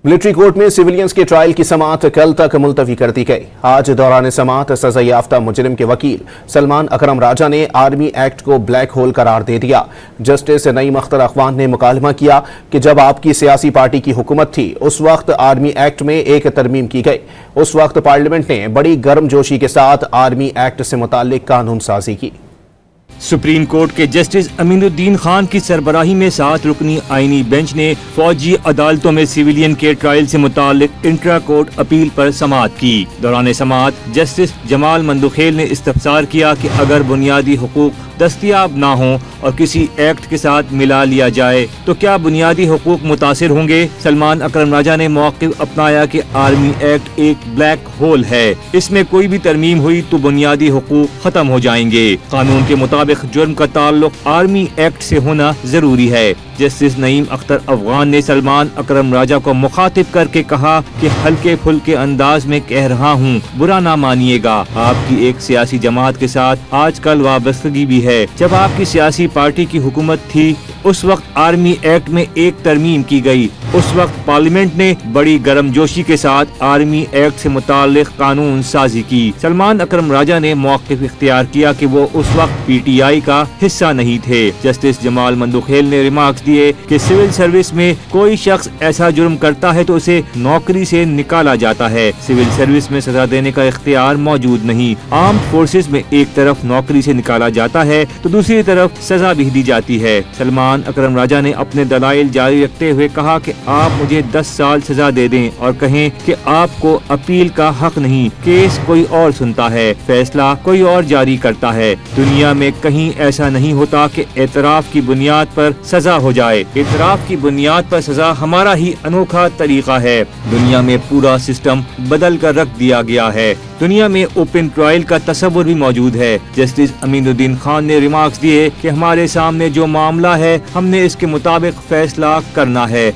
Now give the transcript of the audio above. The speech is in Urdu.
ملٹری کورٹ میں سویلینز کے ٹرائل کی سماعت کل تک ملتوی کر دی گئی۔ آج دوران سماعت سزا یافتہ مجرم کے وکیل سلمان اکرم راجہ نے آرمی ایکٹ کو بلیک ہول قرار دے دیا۔ جسٹس نعیم اختر اخوان نے مکالمہ کیا کہ جب آپ کی سیاسی پارٹی کی حکومت تھی اس وقت آرمی ایکٹ میں ایک ترمیم کی گئی۔ اس وقت پارلیمنٹ نے بڑی گرم جوشی کے ساتھ آرمی ایکٹ سے متعلق قانون سازی کی۔ سپریم کورٹ کے جسٹس امین الدین خان کی سربراہی میں 7 رکنی آئینی بینچ نے فوجی عدالتوں میں سویلین کے ٹرائل سے متعلق انٹرا کورٹ اپیل پر سماعت کی۔ دوران سماعت جسٹس جمال مندوخیل نے استفسار کیا کہ اگر بنیادی حقوق دستیاب نہ ہوں اور کسی ایکٹ کے ساتھ ملا لیا جائے تو کیا بنیادی حقوق متاثر ہوں گے؟ سلمان اکرم راجہ نے موقف اپنایا کہ آرمی ایکٹ ایک بلیک ہول ہے، اس میں کوئی بھی ترمیم ہوئی تو بنیادی حقوق ختم ہو جائیں گے۔ قانون کے مطابق جرم کا تعلق آرمی ایکٹ سے ہونا ضروری ہے۔ جسٹس نعیم اختر افغان نے سلمان اکرم راجہ کو مخاطب کر کے کہا کہ ہلکے پھلکے انداز میں کہہ رہا ہوں، برا نہ مانیے گا، آپ کی ایک سیاسی جماعت کے ساتھ آج کل وابستگی بھی ہے۔ جب آپ کی سیاسی پارٹی کی حکومت تھی اس وقت آرمی ایکٹ میں ایک ترمیم کی گئی، اس وقت پارلیمنٹ نے بڑی گرم جوشی کے ساتھ آرمی ایکٹ سے متعلق قانون سازی کی۔ سلمان اکرم راجہ نے موقف اختیار کیا کہ وہ اس وقت پی ٹی آئی کا حصہ نہیں تھے۔ جسٹس جمال مندوخیل نے ریمارکس دیے کہ سول سروس میں کوئی شخص ایسا جرم کرتا ہے تو اسے نوکری سے نکالا جاتا ہے، سول سروس میں سزا دینے کا اختیار موجود نہیں۔ آرمڈ فورسز میں ایک طرف نوکری سے نکالا جاتا ہے تو دوسری طرف سزا بھی دی جاتی ہے۔ سلمان اکرم راجہ نے اپنے دلائل جاری رکھتے ہوئے کہا کہ آپ مجھے 10 سال سزا دے دیں اور کہیں کہ آپ کو اپیل کا حق نہیں، کیس کوئی اور سنتا ہے، فیصلہ کوئی اور جاری کرتا ہے۔ دنیا میں کہیں ایسا نہیں ہوتا کہ اعتراف کی بنیاد پر سزا ہو جائے۔ اعتراف کی بنیاد پر سزا ہمارا ہی انوکھا طریقہ ہے۔ دنیا میں پورا سسٹم بدل کر رکھ دیا گیا ہے۔ دنیا میں اوپن ٹرائل کا تصور بھی موجود ہے۔ جسٹس امین الدین خان نے ریمارکس دیے کہ ہمارے سامنے جو معاملہ ہے ہم نے اس کے مطابق فیصلہ کرنا ہے۔